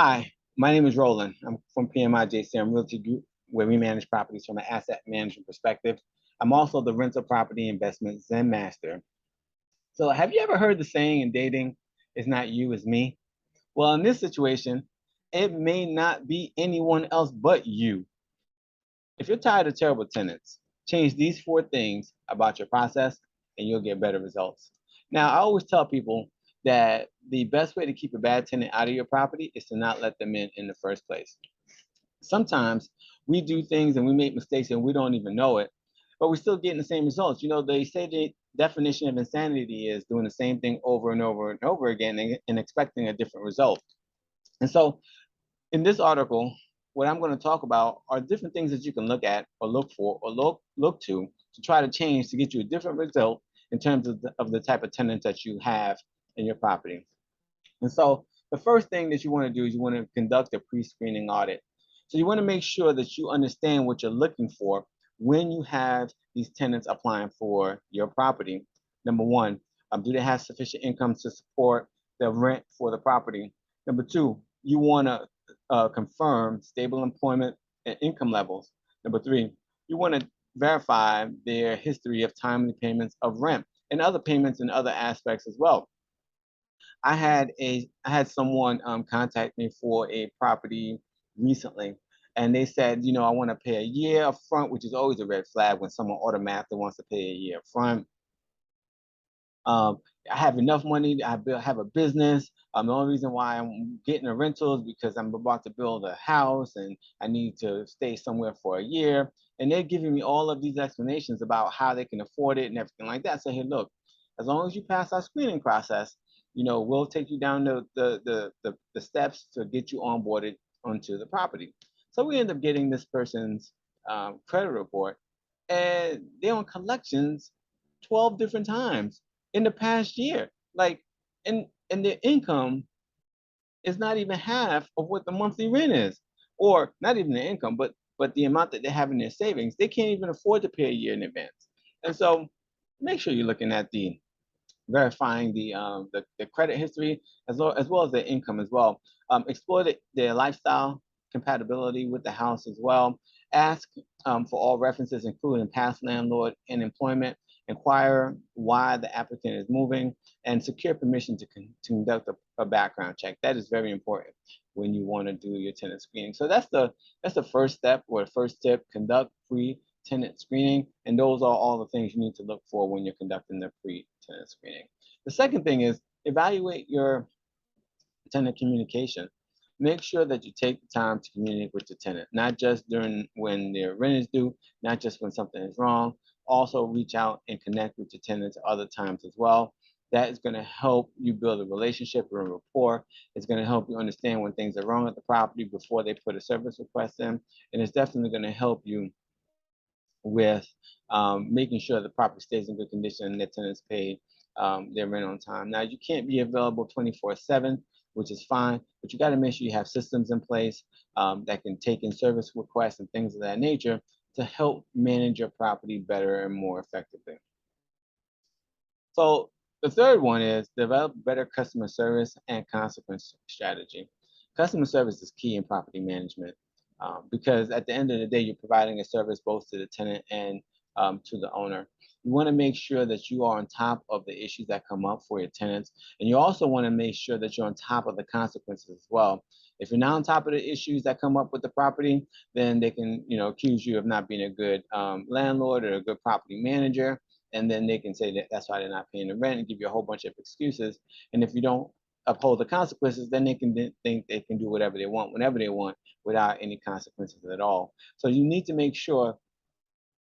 Hi, my name is Roland. I'm from PMI JCM Realty Group, where we manage properties from an asset management perspective. I'm also the rental property investment Zen master. So, have you ever heard the saying in dating, it's not you, it's me? Well, in this situation, it may not be anyone else but you. If you're tired of terrible tenants, change these four things about your process and you'll get better results. Now, I always tell people that the best way to keep a bad tenant out of your property is to not let them in the first place. Sometimes we do things and we make mistakes and we don't even know it, but we're still getting the same results. You know, they say the definition of insanity is doing the same thing over and over and over again and expecting a different result. And so in this article, what I'm going to talk about are different things that you can look at or look for or look to try to change to get you a different result in terms of the type of tenants that you have in your property. And so the first thing that you want to do is you want to conduct a pre-screening audit. So you want to make sure that you understand what you're looking for when you have these tenants applying for your property. Number one, do they have sufficient income to support the rent for the property? Number two, you want to confirm stable employment and income levels. Number three, you want to verify their history of timely payments of rent and other payments and other aspects as well. I had someone contact me for a property recently, and they said, you know, I want to pay a year up front, which is always a red flag when someone automatically wants to pay a year up front. Um, I have enough money. Have a business. The only reason why I'm getting a rental is because I'm about to build a house and I need to stay somewhere for a year. And they're giving me all of these explanations about how they can afford it and everything like that. So, hey, look, as long as you pass our screening process, you know, we'll take you down the steps to get you onboarded onto the property. So we end up getting this person's credit report, and they're on collections 12 different times in the past year. Like, and their income is not even half of what the monthly rent is, or not even the income, but the amount that they have in their savings. They can't even afford to pay a year in advance. And so, make sure you're looking at the verifying the credit history as well as their income as well. Explore their lifestyle compatibility with the house as well. Ask for all references, including past landlord and employment. Inquire why the applicant is moving and secure permission to conduct a background check. That is very important when you want to do your tenant screening. So that's the first step or the first tip. Conduct pre-tenant screening, and those are all the things you need to look for when you're conducting the pre-tenant screening. The second thing is evaluate your tenant communication. Make sure that you take the time to communicate with the tenant, not just during when their rent is due, not just when something is wrong. Also, reach out and connect with your tenants other times as well. That is going to help you build a relationship or a rapport. It's going to help you understand when things are wrong at the property before they put a service request in. And it's definitely going to help you with making sure the property stays in good condition and the tenants pay their rent on time. Now, you can't be available 24/7, which is fine, but you got to make sure you have systems in place that can take in service requests and things of that nature to help manage your property better and more effectively. So the third one is develop better customer service and consequence strategy. Customer service is key in property management because at the end of the day, you're providing a service both to the tenant and to the owner. You want to make sure that you are on top of the issues that come up for your tenants, and you also want to make sure that you're on top of the consequences as well. If you're not on top of the issues that come up with the property, then they can, you know, accuse you of not being a good landlord or a good property manager, and then they can say that that's why they're not paying the rent and give you a whole bunch of excuses. And if you don't uphold the consequences, then they can think they can do whatever they want whenever they want without any consequences at all. So you need to make sure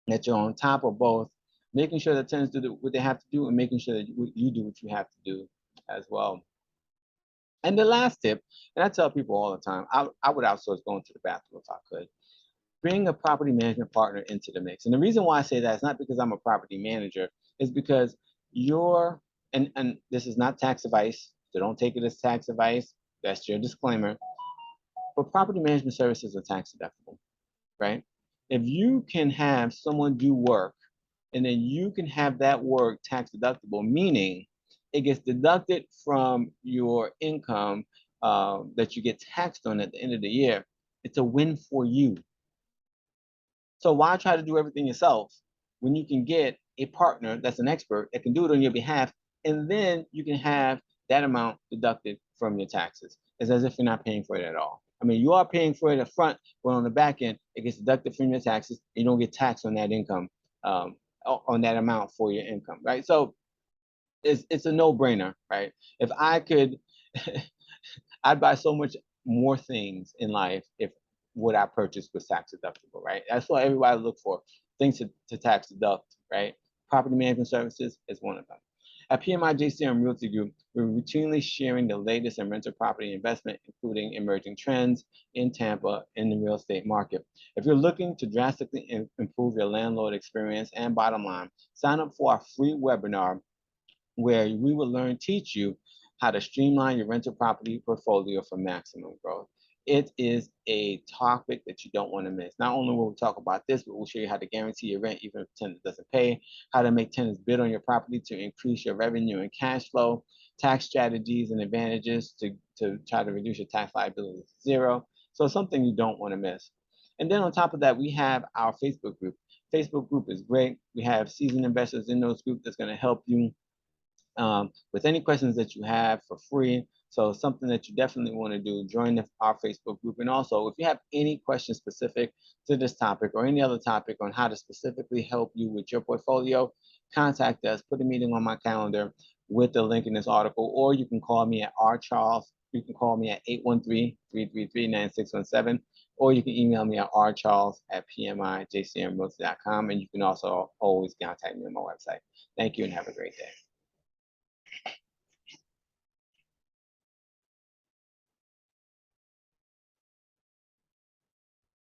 that you're on top of both, making sure that tenants do what they have to do and making sure that you do what you have to do as well. And the last tip, and I tell people all the time, I would outsource going to the bathroom if I could. Bring a property management partner into the mix. And the reason why I say that is not because I'm a property manager, is because you're, and this is not tax advice, so don't take it as tax advice. That's your disclaimer. But property management services are tax deductible, right? If you can have someone do work and then you can have that work tax deductible, meaning it gets deducted from your income that you get taxed on at the end of the year, it's a win for you. So why try to do everything yourself when you can get a partner that's an expert that can do it on your behalf, and then you can have that amount deducted from your taxes? It's as if you're not paying for it at all. I mean, you are paying for it up front, but on the back end, it gets deducted from your taxes. You don't get taxed on that income, on that amount for your income, right? So it's a no-brainer, right? If I could, I'd buy so much more things in life if what I purchased was tax deductible, right? That's what everybody look for, things to tax deduct, right? Property management services is one of them. At PMI JCM Realty Group, we're routinely sharing the latest in rental property investment, including emerging trends in Tampa in the real estate market. If you're looking to drastically improve your landlord experience and bottom line, sign up for our free webinar where we will teach you how to streamline your rental property portfolio for maximum growth. It is a topic that you don't want to miss. Not only will we talk about this, but we'll show you how to guarantee your rent even if the tenant doesn't pay, how to make tenants bid on your property to increase your revenue and cash flow, tax strategies and advantages to try to reduce your tax liability to zero. So something you don't want to miss. And then on top of that, we have our Facebook group. Facebook group is great. We have seasoned investors in those groups that's going to help you with any questions that you have for free. So something that you definitely want to do, join our Facebook group. And also, if you have any questions specific to this topic or any other topic on how to specifically help you with your portfolio, contact us, put a meeting on my calendar with the link in this article, or you can call me at rcharles. You can call me at 813-333-9617, or you can email me at rcharles@pmijcmrealty.com, and you can also always contact me on my website. Thank you and have a great day.